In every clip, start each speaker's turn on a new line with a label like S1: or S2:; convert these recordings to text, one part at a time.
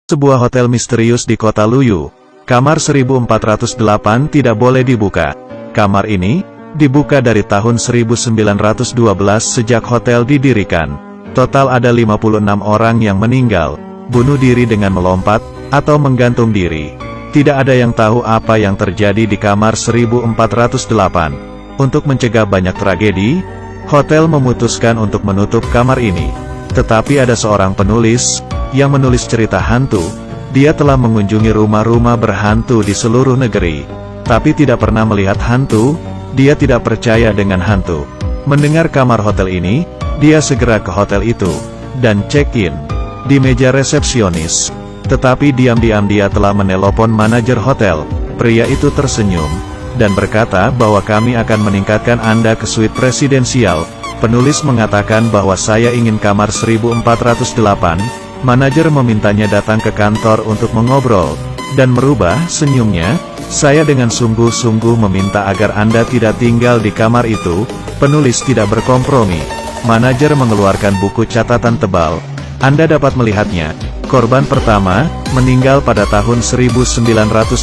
S1: Sebuah hotel misterius di kota Luyu. Kamar 1408 tidak boleh dibuka. Kamar ini dibuka dari tahun 1912 sejak hotel didirikan. Total ada 56 orang yang meninggal, bunuh diri dengan melompat, atau menggantung diri. Tidak ada yang tahu apa yang terjadi di kamar 1408. Untuk mencegah banyak tragedi, hotel memutuskan untuk menutup kamar ini. Tetapi ada seorang penulis yang menulis cerita hantu. Dia telah mengunjungi rumah-rumah berhantu di seluruh negeri, tapi tidak pernah melihat hantu. Dia tidak percaya dengan hantu. Mendengar kamar hotel ini, dia segera ke hotel itu dan check-in di meja resepsionis. Tetapi diam-diam dia telah menelpon manajer hotel. Pria itu tersenyum dan berkata bahwa kami akan meningkatkan Anda ke suite presidensial. Penulis mengatakan bahwa saya ingin kamar 1408. Manajer memintanya datang ke kantor untuk mengobrol, dan merubah senyumnya. Saya dengan sungguh-sungguh meminta agar Anda tidak tinggal di kamar itu. Penulis tidak berkompromi. Manajer mengeluarkan buku catatan tebal. Anda dapat melihatnya. Korban pertama, meninggal pada tahun 1912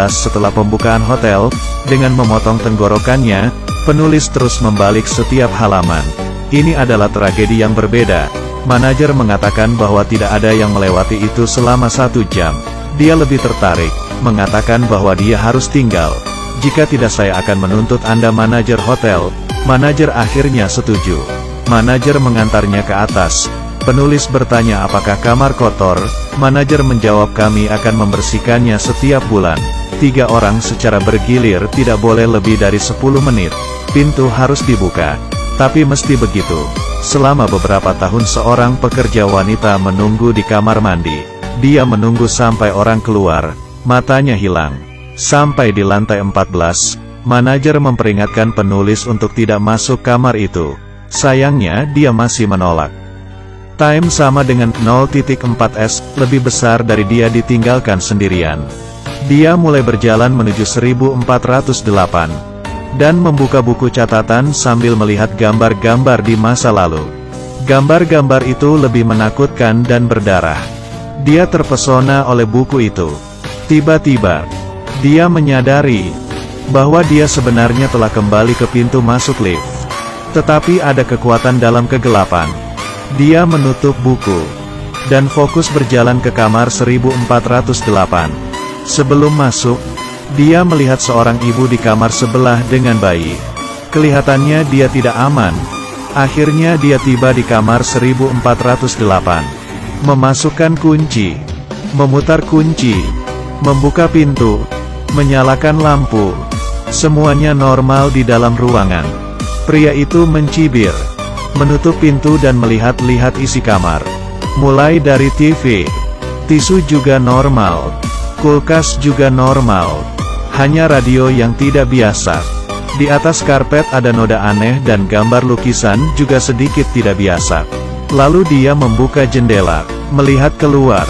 S1: setelah pembukaan hotel. Dengan memotong tenggorokannya, penulis terus membalik setiap halaman. Ini adalah tragedi yang berbeda. Manajer mengatakan bahwa tidak ada yang melewati itu selama 1 jam. Dia lebih tertarik, mengatakan bahwa dia harus tinggal. Jika tidak saya akan menuntut Anda. Manajer hotel. Manajer akhirnya setuju. Manajer mengantarnya ke atas. Penulis bertanya apakah kamar kotor. Manajer menjawab kami akan membersihkannya setiap bulan. 3 orang secara bergilir, tidak boleh lebih dari 10 menit. Pintu harus dibuka. Tapi mesti begitu. Selama beberapa tahun seorang pekerja wanita menunggu di kamar mandi. Dia menunggu sampai orang keluar, matanya hilang. Sampai di lantai 14, manajer memperingatkan penulis untuk tidak masuk kamar itu. Sayangnya dia masih menolak. Time sama dengan 0.4s, lebih besar dari dia ditinggalkan sendirian. Dia mulai berjalan menuju 1408. Dan membuka buku catatan sambil melihat gambar-gambar di masa lalu. Gambar-gambar itu lebih menakutkan dan berdarah. Dia terpesona oleh buku itu. Tiba-tiba, dia menyadari bahwa dia sebenarnya telah kembali ke pintu masuk lift. Tetapi ada kekuatan dalam kegelapan. Dia menutup buku dan fokus berjalan ke kamar 1408. Sebelum masuk, dia melihat seorang ibu di kamar sebelah dengan bayi. Kelihatannya dia tidak aman. Akhirnya dia tiba di kamar 1408. Memasukkan kunci, memutar kunci, membuka pintu, menyalakan lampu. Semuanya normal di dalam ruangan. Pria itu mencibir, menutup pintu dan melihat-lihat isi kamar. Mulai dari TV, tisu juga normal, kulkas juga normal. Hanya radio yang tidak biasa. Di atas karpet ada noda aneh dan gambar lukisan juga sedikit tidak biasa. Lalu dia membuka jendela, melihat keluar.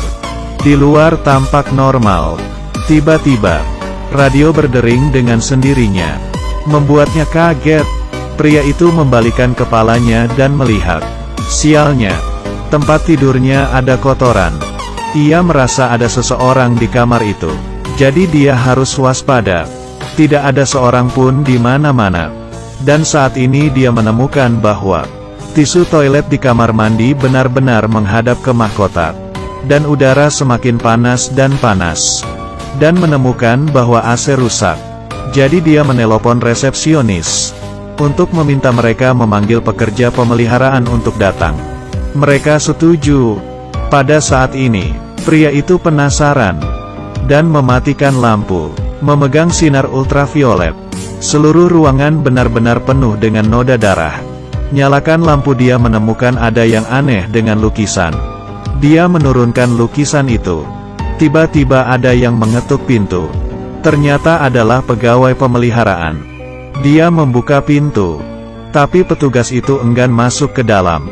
S1: Di luar tampak normal. Tiba-tiba, radio berdering dengan sendirinya. Membuatnya kaget. Pria itu membalikan kepalanya dan melihat. Sialnya, tempat tidurnya ada kotoran. Ia merasa ada seseorang di kamar itu. Jadi dia harus waspada. Tidak ada seorang pun di mana-mana. Dan saat ini dia menemukan bahwa tisu toilet di kamar mandi benar-benar menghadap ke mahkota. Dan udara semakin panas dan panas. Dan menemukan bahwa AC rusak. Jadi dia menelpon resepsionis untuk meminta mereka memanggil pekerja pemeliharaan untuk datang. Mereka setuju. Pada saat ini, pria itu penasaran dan mematikan lampu, memegang sinar ultraviolet. Seluruh ruangan benar-benar penuh dengan noda darah. Nyalakan lampu. Dia menemukan ada yang aneh dengan lukisan. Dia menurunkan lukisan itu. Tiba-tiba ada yang mengetuk pintu. Ternyata adalah pegawai pemeliharaan. Dia membuka pintu, tapi petugas itu enggan masuk ke dalam.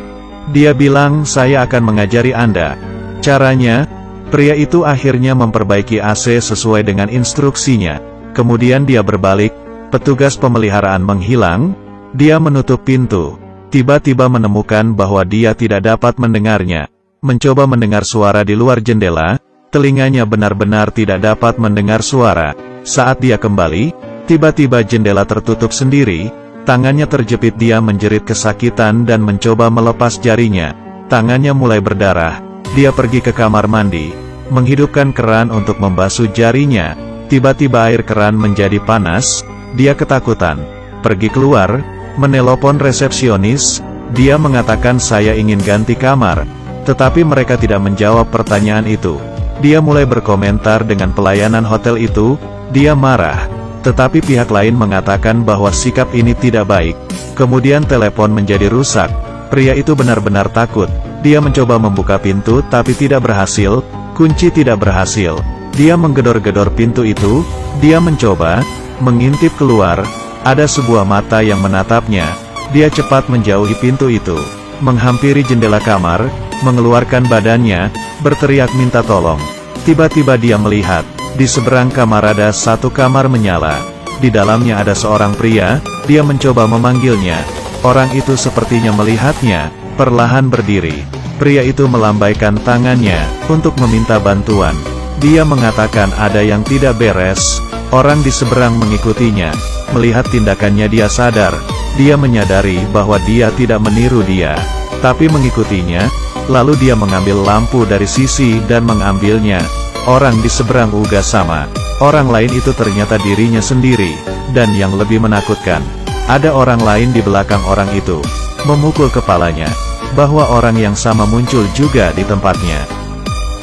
S1: Dia bilang, saya akan mengajari Anda caranya. Pria itu akhirnya memperbaiki AC sesuai dengan instruksinya. Kemudian dia berbalik, petugas pemeliharaan menghilang. Dia menutup pintu. Tiba-tiba menemukan bahwa dia tidak dapat mendengarnya. Mencoba mendengar suara di luar jendela. Telinganya benar-benar tidak dapat mendengar suara. Saat dia kembali, tiba-tiba jendela tertutup sendiri, tangannya terjepit. Dia menjerit kesakitan dan mencoba melepas jarinya. Tangannya mulai berdarah. Dia pergi ke kamar mandi, menghidupkan keran untuk membasuh jarinya. Tiba-tiba air keran menjadi panas. Dia ketakutan. Pergi keluar, menelepon resepsionis. Dia mengatakan saya ingin ganti kamar. Tetapi mereka tidak menjawab pertanyaan itu. Dia mulai berkomentar dengan pelayanan hotel itu. Dia marah. Tetapi pihak lain mengatakan bahwa sikap ini tidak baik. Kemudian telepon menjadi rusak. Pria itu benar-benar takut. Dia mencoba membuka pintu tapi tidak berhasil. Kunci tidak berhasil. Dia menggedor-gedor pintu itu. Dia mencoba mengintip keluar. Ada sebuah mata yang menatapnya. Dia cepat menjauhi pintu itu, menghampiri jendela kamar, mengeluarkan badannya, berteriak minta tolong. Tiba-tiba dia melihat, di seberang kamar ada satu kamar menyala. Di dalamnya ada seorang pria. Dia mencoba memanggilnya. Orang itu sepertinya melihatnya, perlahan berdiri. Pria itu melambaikan tangannya, untuk meminta bantuan. Dia mengatakan ada yang tidak beres. Orang di seberang mengikutinya. Melihat tindakannya dia sadar. Dia menyadari bahwa dia tidak meniru dia, tapi mengikutinya. Lalu dia mengambil lampu dari sisi dan mengambilnya. Orang di seberang juga sama. Orang lain itu ternyata dirinya sendiri. Dan yang lebih menakutkan, ada orang lain di belakang orang itu, memukul kepalanya. Bahwa orang yang sama muncul juga di tempatnya.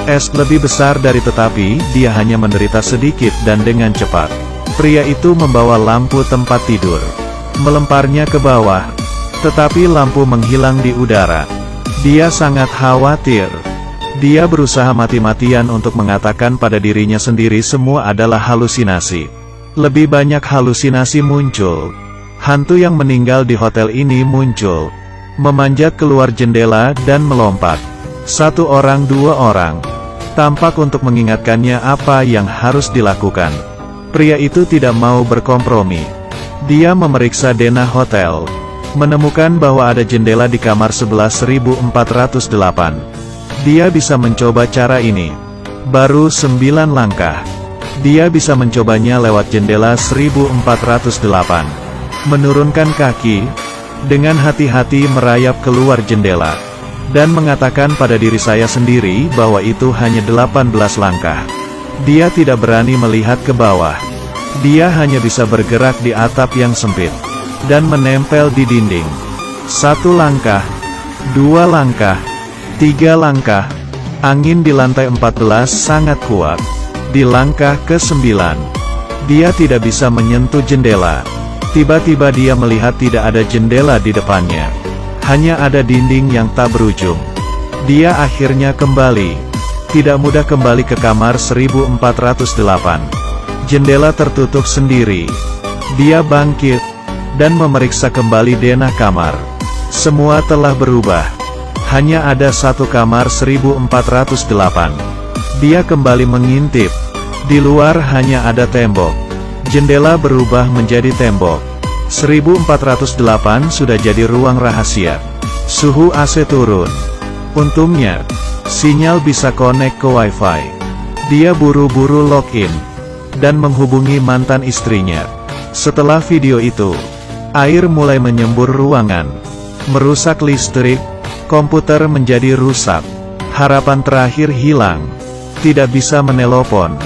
S1: Es lebih besar dari tetapi, dia hanya menderita sedikit dan dengan cepat. Pria itu membawa lampu tempat tidur, melemparnya ke bawah. Tetapi lampu menghilang di udara. Dia sangat khawatir. Dia berusaha mati-matian untuk mengatakan pada dirinya sendiri semua adalah halusinasi. Lebih banyak halusinasi muncul. Hantu yang meninggal di hotel ini muncul, memanjat keluar jendela dan melompat. Satu orang, dua orang. Tampak untuk mengingatkannya apa yang harus dilakukan. Pria itu tidak mau berkompromi. Dia memeriksa denah hotel, menemukan bahwa ada jendela di kamar 11.408. Dia bisa mencoba cara ini. Baru 9 langkah. Dia bisa mencobanya lewat jendela 1408. Menurunkan kaki, dengan hati-hati merayap keluar jendela, dan mengatakan pada diri saya sendiri bahwa itu hanya 18 langkah. Dia tidak berani melihat ke bawah. Dia hanya bisa bergerak di atap yang sempit, dan menempel di dinding. 1 langkah, 2 langkah, 3 langkah. Angin di lantai 14 sangat kuat. Di langkah ke-9, dia tidak bisa menyentuh jendela. Tiba-tiba dia melihat tidak ada jendela di depannya. Hanya ada dinding yang tak berujung. Dia akhirnya kembali. Tidak mudah kembali ke kamar 1408. Jendela tertutup sendiri. Dia bangkit, dan memeriksa kembali denah kamar. Semua telah berubah. Hanya ada satu kamar 1408. Dia kembali mengintip. Di luar hanya ada tembok. Jendela berubah menjadi tembok. 1408 sudah jadi ruang rahasia. Suhu AC turun. Untungnya, sinyal bisa connect ke wifi. Dia buru-buru login, dan menghubungi mantan istrinya. Setelah video itu, air mulai menyembur ruangan, merusak listrik, komputer menjadi rusak. Harapan terakhir hilang. Tidak bisa menelepon.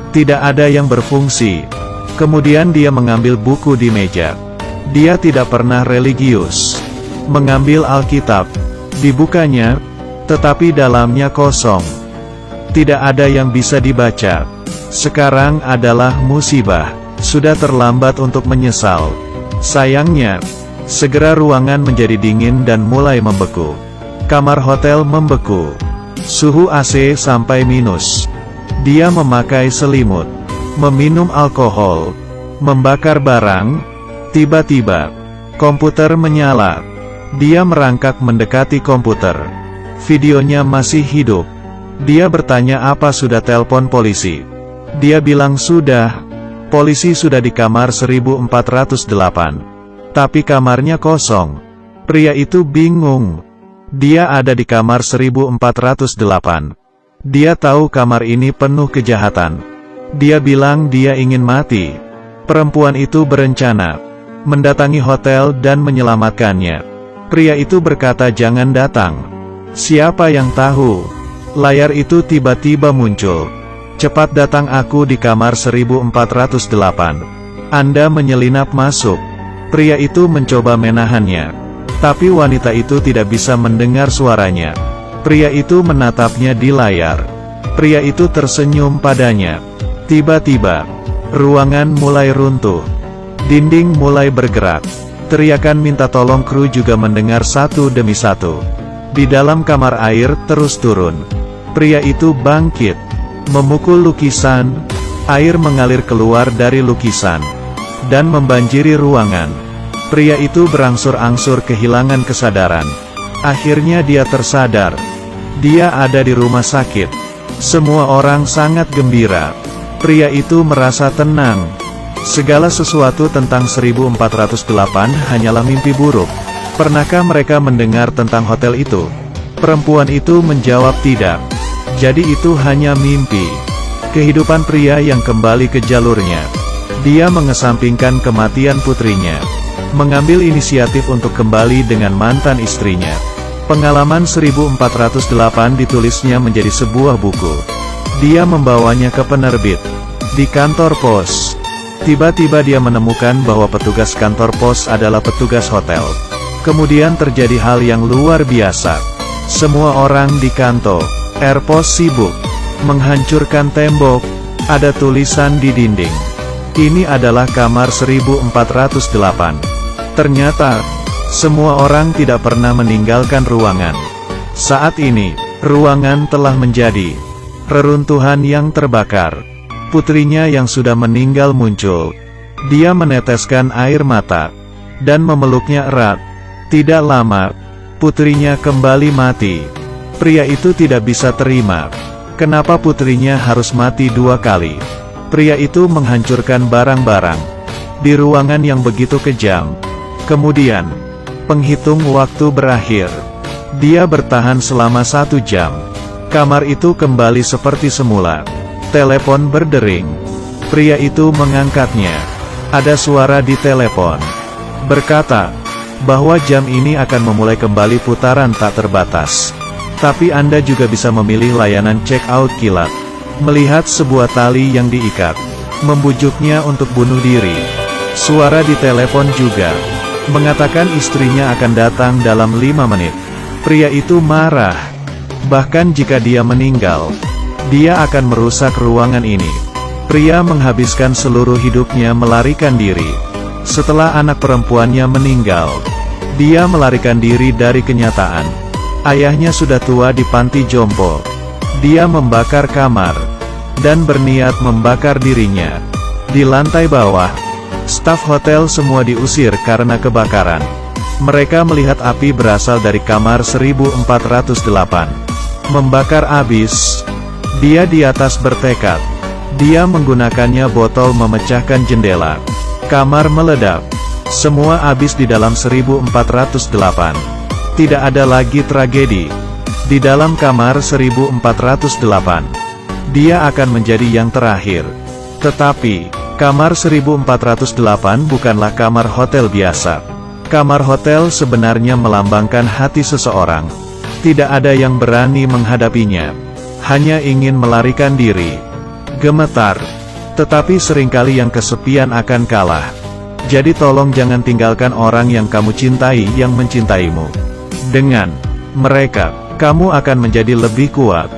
S1: Tidak ada yang berfungsi. Kemudian dia mengambil buku di meja. Dia tidak pernah religius. Mengambil Alkitab. Dibukanya, tetapi dalamnya kosong. Tidak ada yang bisa dibaca. Sekarang adalah musibah. Sudah terlambat untuk menyesal. Sayangnya, segera ruangan menjadi dingin dan mulai membeku. Kamar hotel membeku. Suhu AC sampai minus. Dia memakai selimut, meminum alkohol, membakar barang. Tiba-tiba, komputer menyala. Dia merangkak mendekati komputer. Videonya masih hidup. Dia bertanya apa sudah telepon polisi. Dia bilang sudah. Polisi sudah di kamar 1408. Tapi kamarnya kosong. Pria itu bingung. Dia ada di kamar 1408. Dia tahu kamar ini penuh kejahatan. Dia bilang dia ingin mati. Perempuan itu berencana mendatangi hotel dan menyelamatkannya. Pria itu berkata jangan datang. Siapa yang tahu? Layar itu tiba-tiba muncul. Cepat datang, aku di kamar 1408. Anda menyelinap masuk. Pria itu mencoba menahannya. Tapi wanita itu tidak bisa mendengar suaranya. Pria itu menatapnya di layar. Pria itu tersenyum padanya. Tiba-tiba, ruangan mulai runtuh. Dinding mulai bergerak. Teriakan minta tolong kru juga mendengar satu demi satu. Di dalam kamar air terus turun. Pria itu bangkit. Memukul lukisan. Air mengalir keluar dari lukisan. Dan membanjiri ruangan. Pria itu berangsur-angsur kehilangan kesadaran. Akhirnya dia tersadar. Dia ada di rumah sakit. Semua orang sangat gembira. Pria itu merasa tenang. Segala sesuatu tentang 1408 hanyalah mimpi buruk. Pernahkah mereka mendengar tentang hotel itu? Perempuan itu menjawab tidak. Jadi itu hanya mimpi. Kehidupan pria yang kembali ke jalurnya. Dia mengesampingkan kematian putrinya. Mengambil inisiatif untuk kembali dengan mantan istrinya. Pengalaman 1408 ditulisnya menjadi sebuah buku. Dia membawanya ke penerbit. Di kantor pos. Tiba-tiba dia menemukan bahwa petugas kantor pos adalah petugas hotel. Kemudian terjadi hal yang luar biasa. Semua orang di kantor pos sibuk menghancurkan tembok. Ada tulisan di dinding. Ini adalah kamar 1408. Ternyata semua orang tidak pernah meninggalkan ruangan. Saat ini, ruangan telah menjadi reruntuhan yang terbakar. Putrinya yang sudah meninggal muncul. Dia meneteskan air mata dan memeluknya erat. Tidak lama, putrinya kembali mati. Pria itu tidak bisa terima. Kenapa putrinya harus mati dua kali? Pria itu menghancurkan barang-barang di ruangan yang begitu kejam. Kemudian, penghitung waktu berakhir. Dia bertahan selama 1 jam. Kamar itu kembali seperti semula. Telepon berdering. Pria itu mengangkatnya. Ada suara di telepon. Berkata, bahwa jam ini akan memulai kembali putaran tak terbatas. Tapi Anda juga bisa memilih layanan check-out kilat. Melihat sebuah tali yang diikat. Membujuknya untuk bunuh diri. Suara di telepon juga mengatakan istrinya akan datang dalam 5 menit. Pria itu marah. Bahkan jika dia meninggal, dia akan merusak ruangan ini. Pria menghabiskan seluruh hidupnya melarikan diri. Setelah anak perempuannya meninggal, dia melarikan diri dari kenyataan. Ayahnya sudah tua di panti jompo. Dia membakar kamar dan berniat membakar dirinya. Di lantai bawah, staf hotel semua diusir karena kebakaran. Mereka melihat api berasal dari kamar 1408. Membakar habis. Dia di atas bertekad. Dia menggunakannya botol memecahkan jendela. Kamar meledak. Semua habis di dalam 1408. Tidak ada lagi tragedi. Di dalam kamar 1408. Dia akan menjadi yang terakhir. Tetapi, kamar 1408 bukanlah kamar hotel biasa. Kamar hotel sebenarnya melambangkan hati seseorang. Tidak ada yang berani menghadapinya. Hanya ingin melarikan diri. Gemetar. Tetapi seringkali yang kesepian akan kalah. Jadi tolong jangan tinggalkan orang yang kamu cintai yang mencintaimu. Dengan mereka, kamu akan menjadi lebih kuat.